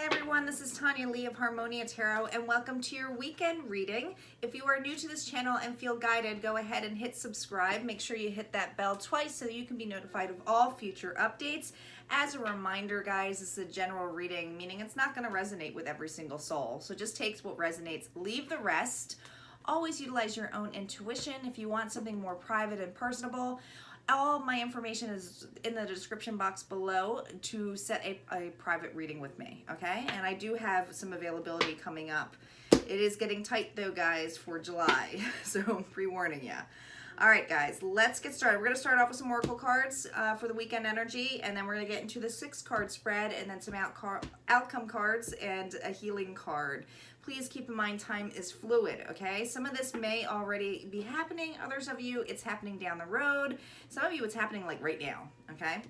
Hi everyone, this is Tanya Lee of Harmonia Tarot and welcome to your weekend reading. If you are new to this channel and feel guided, go ahead and hit subscribe. Make sure you hit that bell twice so you can be notified of all future updates. As a reminder, guys, this is a general reading, meaning it's not going to resonate with every single soul. So just take what resonates, leave the rest. Always utilize your own intuition. If you want something more private and personable, all my information is in the description box below to set a private reading with me, okay? And I do have some availability coming up. It is getting tight though, guys, for July, so I'm pre-warning you. All right, guys, let's get started. We're going to start off with some oracle cards for the weekend energy, and then we're going to get into the 6-card spread, and then some outcome cards and a healing card. Please keep in mind time is fluid, okay? Some of this may already be happening. Others of you, it's happening down the road. Some of you, it's happening like right now, okay?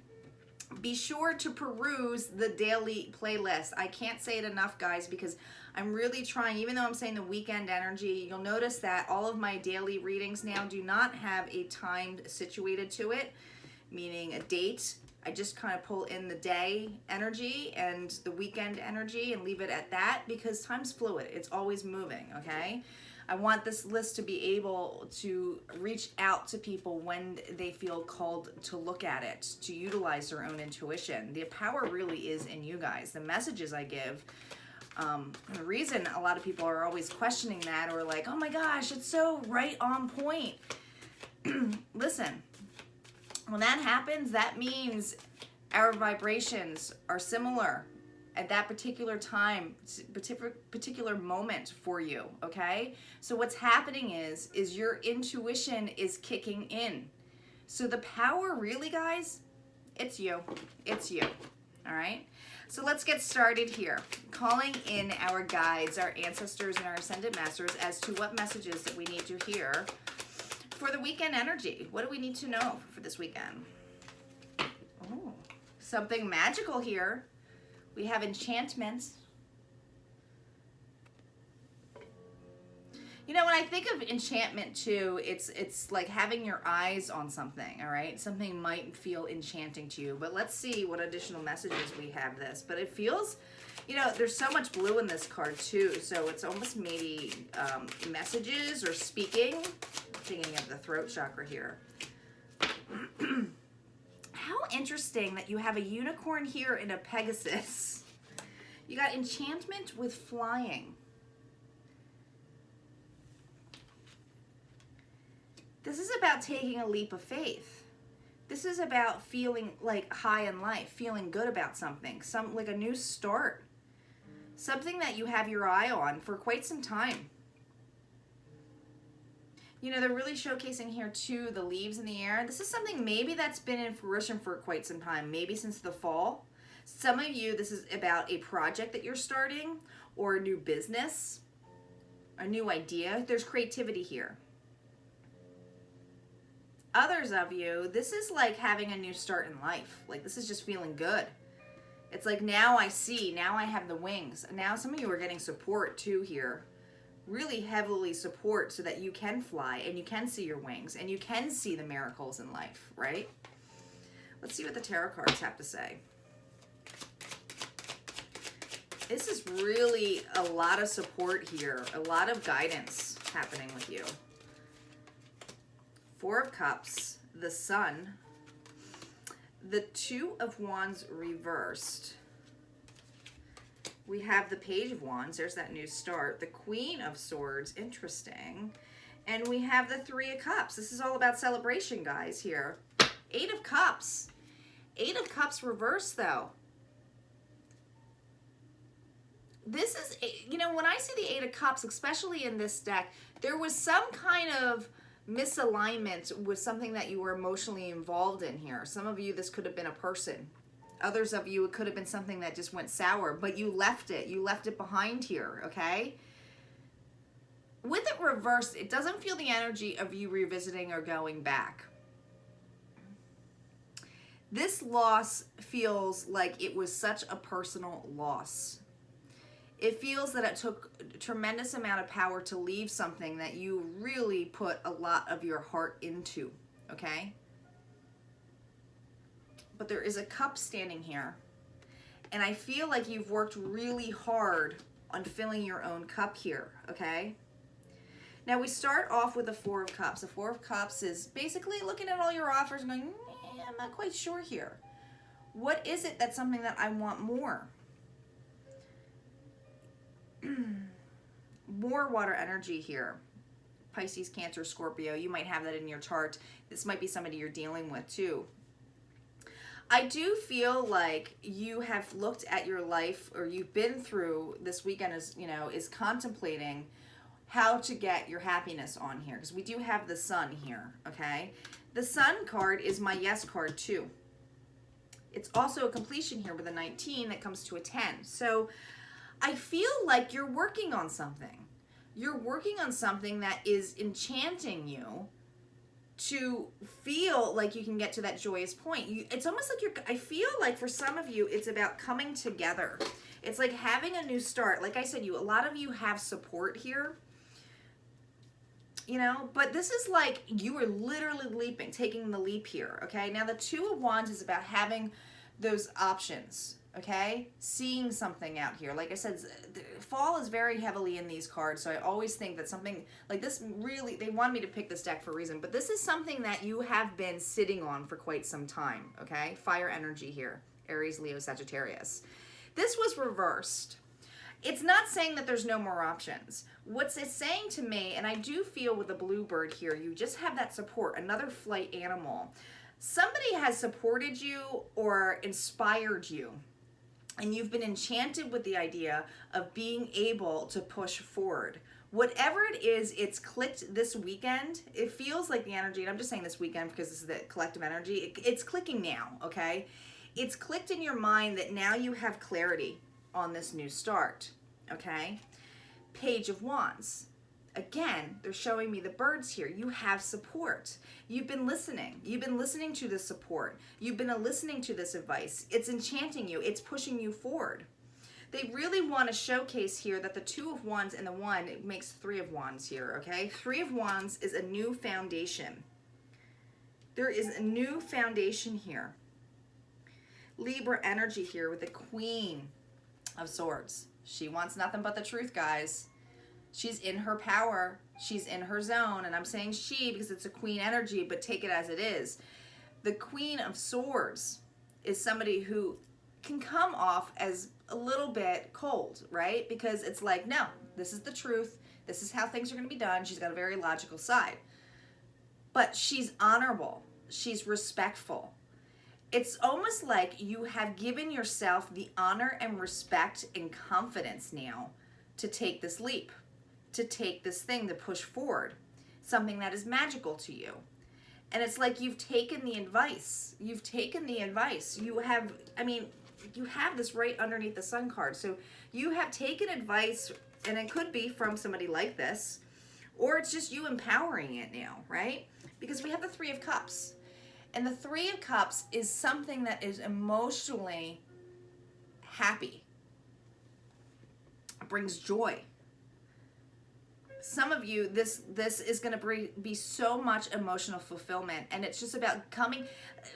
Be sure to peruse the daily playlist. I can't say it enough, guys, because I'm really trying, even though I'm saying the weekend energy, you'll notice that all of my daily readings now do not have a time situated to it, meaning a date. I just kind of pull in the day energy and the weekend energy and leave it at that because time's fluid. It's always moving, okay? I want this list to be able to reach out to people when they feel called to look at it, to utilize their own intuition. The power really is in you guys. The messages I give, the reason a lot of people are always questioning that or like, oh my gosh, it's so right on point. Listen. When that happens, that means our vibrations are similar at that particular time, particular moment for you, okay? So what's happening is your intuition is kicking in. So the power really, guys, it's you. It's you, all right? So let's get started here. Calling in our guides, our ancestors, and our ascended masters as to what messages that we need to hear for the weekend energy. What do we need to know for this weekend? Oh, something magical here. We have enchantments. You know, when I think of enchantment too, it's like having your eyes on something, all right? Something might feel enchanting to you, but let's see what additional messages we have this. But it feels, you know, there's so much blue in this card too, so it's almost maybe messages or speaking. Thinking of the throat chakra here. How interesting that you have a unicorn here and a Pegasus. You got enchantment with flying. This is about taking a leap of faith. This is about feeling like high in life, feeling good about something, like a new start. Something that you have your eye on for quite some time. You know, they're really showcasing here too the leaves in the air. This is something maybe that's been in fruition for quite some time, maybe since the fall. Some of you, this is about a project that you're starting or a new business, a new idea. There's creativity here. Others of you, this is like having a new start in life. Like this is just feeling good. It's like now I see, now I have the wings. Now some of you are getting support too here. Really heavily support so that you can fly and you can see your wings and you can see the miracles in life, right? Let's see what the tarot cards have to say. This is really a lot of support here, a lot of guidance happening with you. 4 of Cups, the Sun, the 2 of Wands reversed. We have the Page of Wands. There's that new start. The Queen of Swords. Interesting. And we have the 3 of Cups. This is all about celebration, guys, here. 8 of Cups. 8 of Cups reversed, though. This is, you know, when I see the 8 of Cups, especially in this deck, there was some kind of misalignment with something that you were emotionally involved in here. Some of you, this could have been a person. Others of you, it could have been something that just went sour, but you left it. You left it behind here, okay? With it reversed, it doesn't feel the energy of you revisiting or going back. This loss feels like it was such a personal loss. It feels that it took a tremendous amount of power to leave something that you really put a lot of your heart into, okay? But there is a cup standing here. And I feel like you've worked really hard on filling your own cup here, okay? Now we start off with the Four of Cups. The Four of Cups is basically looking at all your offers and going, I'm not quite sure here. What is it that's something that I want more? More water energy here. Pisces, Cancer, Scorpio. You might have that in your chart. This might be somebody you're dealing with too. I do feel like you have looked at your life, or you've been through this weekend is contemplating how to get your happiness on here, because we do have the Sun here, okay? The Sun card is my yes card too. It's also a completion here with a 19 that comes to a 10. So I feel like you're working on something. You're working on something that is enchanting you to feel like you can get to that joyous point. It's almost like I feel like for some of you, it's about coming together. It's like having a new start. Like I said, a lot of you have support here, but this is like you are literally taking the leap here, okay? Now the Two of Wands is about having those options, okay? Seeing something out here. Like I said, fall is very heavily in these cards, so I always think that something like this really, they wanted me to pick this deck for a reason, but this is something that you have been sitting on for quite some time, okay? Fire energy here. Aries, Leo, Sagittarius. This was reversed. It's not saying that there's no more options. What's it saying to me, and I do feel with the bluebird here, you just have that support, another flight animal. Somebody has supported you or inspired you, and you've been enchanted with the idea of being able to push forward. Whatever it is, it's clicked this weekend. It feels like the energy, and I'm just saying this weekend because this is the collective energy, it's clicking now, okay? It's clicked in your mind that now you have clarity on this new start, okay? Page of Wands. Again, they're showing me the birds here. You have support. You've been listening. You've been listening to this support. You've been listening to this advice. It's enchanting you. It's pushing you forward. They really want to showcase here that the Two of Wands and the One, it makes Three of Wands here, okay? Three of Wands is a new foundation. There is a new foundation here. Libra energy here with the Queen of Swords. She wants nothing but the truth, guys. She's in her power. She's in her zone. And I'm saying she because it's a queen energy, but take it as it is. The Queen of Swords is somebody who can come off as a little bit cold, right? Because it's like, no, this is the truth. This is how things are going to be done. She's got a very logical side. But she's honorable. She's respectful. It's almost like you have given yourself the honor and respect and confidence now to take this leap, to take this thing, to push forward, something that is magical to you. And it's like you've taken the advice. You've taken the advice. You have this right underneath the Sun card. So you have taken advice, and it could be from somebody like this, or it's just you empowering it now, right? Because we have the Three of Cups. And the Three of Cups is something that is emotionally happy. It brings joy. Some of you, this is going to be so much emotional fulfillment, and it's just about coming.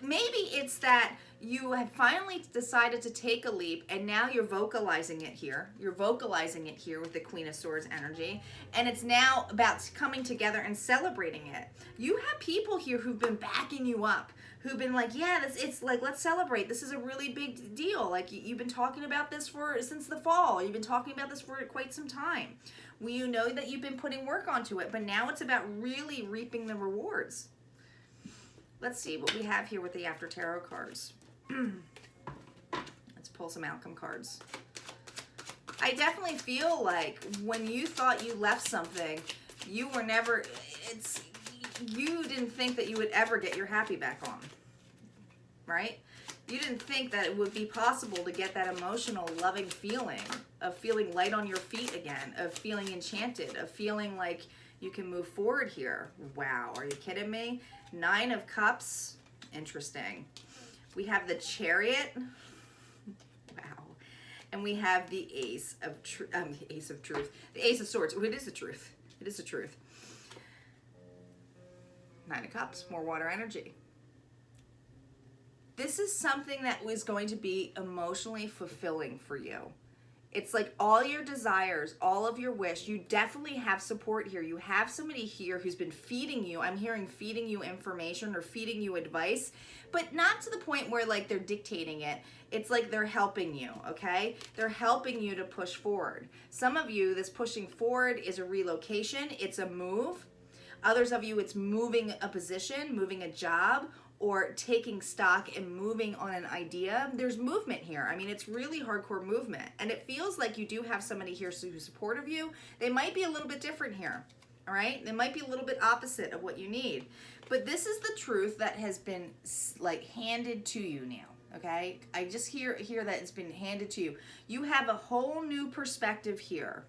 Maybe it's that you have finally decided to take a leap, and now you're vocalizing it here. You're vocalizing it here with the Queen of Swords energy, and it's now about coming together and celebrating it. You have people here who've been backing you up, who've been like, yeah, it's like, let's celebrate. This is a really big deal. Like, you've been talking about this since the fall. You've been talking about this for quite some time. Well, you know that you've been putting work onto it, but now it's about really reaping the rewards. Let's see what we have here with the After Tarot cards. Let's pull some outcome cards. I definitely feel like when you thought you left something, you didn't think that you would ever get your happy back on, right? You didn't think that it would be possible to get that emotional, loving feeling of feeling light on your feet again, of feeling enchanted, of feeling like you can move forward here. Wow, are you kidding me? Nine of Cups, interesting. We have the Chariot, wow. And we have the Ace of Truth, the Ace of Swords. Oh, it is the truth. It is the truth. Nine of Cups, more water energy. This is something that was going to be emotionally fulfilling for you. It's like all your desires, all of your wish. You definitely have support here. You have somebody here who's been feeding you. I'm hearing feeding you information or feeding you advice, but not to the point where like they're dictating it. It's like they're helping you, okay? They're helping you to push forward. Some of you, this pushing forward is a relocation. It's a move. Others of you, it's moving a position, moving a job, or taking stock and moving on an idea. There's movement here. I mean, it's really hardcore movement. And it feels like you do have somebody here who's supportive of you. They might be a little bit different here, all right? They might be a little bit opposite of what you need. But this is the truth that has been like handed to you now, okay? I just hear that it's been handed to you. You have a whole new perspective here,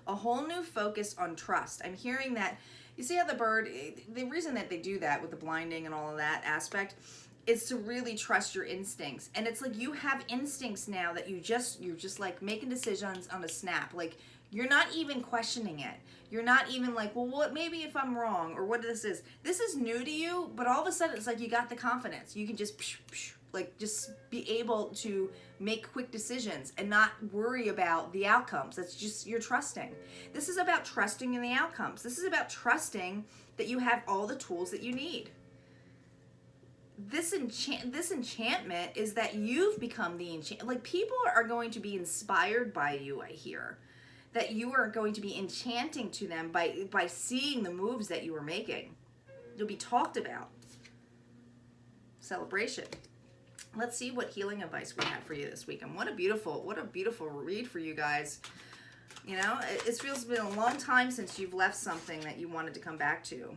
a whole new focus on trust. I'm hearing that. You see how the bird, the reason that they do that with the blinding and all of that aspect is to really trust your instincts. And it's like you have instincts now that you're just like making decisions on a snap. Like you're not even questioning it. You're not even like, well, what, maybe if I'm wrong or what this is. This is new to you, but all of a sudden it's like you got the confidence. You can just like just be able to make quick decisions and not worry about the outcomes. That's just, you're trusting. This is about trusting in the outcomes. This is about trusting that you have all the tools that you need. This enchantment is that you've become the enchant. Like people are going to be inspired by you, I hear. That you are going to be enchanting to them by seeing the moves that you are making. You'll be talked about. Celebration. Let's see what healing advice we have for you this week. And what a beautiful read for you guys. You know, it feels been a long time since you've left something that you wanted to come back to.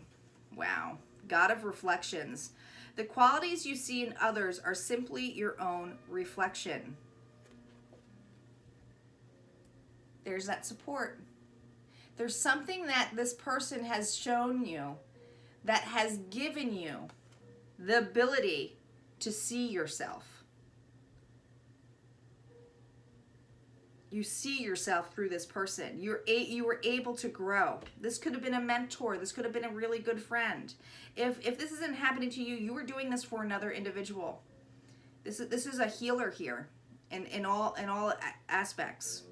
Wow. God of reflections. The qualities you see in others are simply your own reflection. There's that support. There's something that this person has shown you that has given you the ability to see yourself. You see yourself through this person. You were able to grow. This could have been a mentor. This could have been a really good friend. If this isn't happening to you, you were doing this for another individual. This is a healer here in all aspects.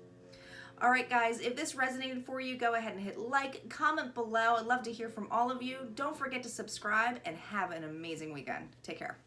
All right, guys, if this resonated for you, go ahead and hit like, comment below. I'd love to hear from all of you. Don't forget to subscribe and have an amazing weekend. Take care.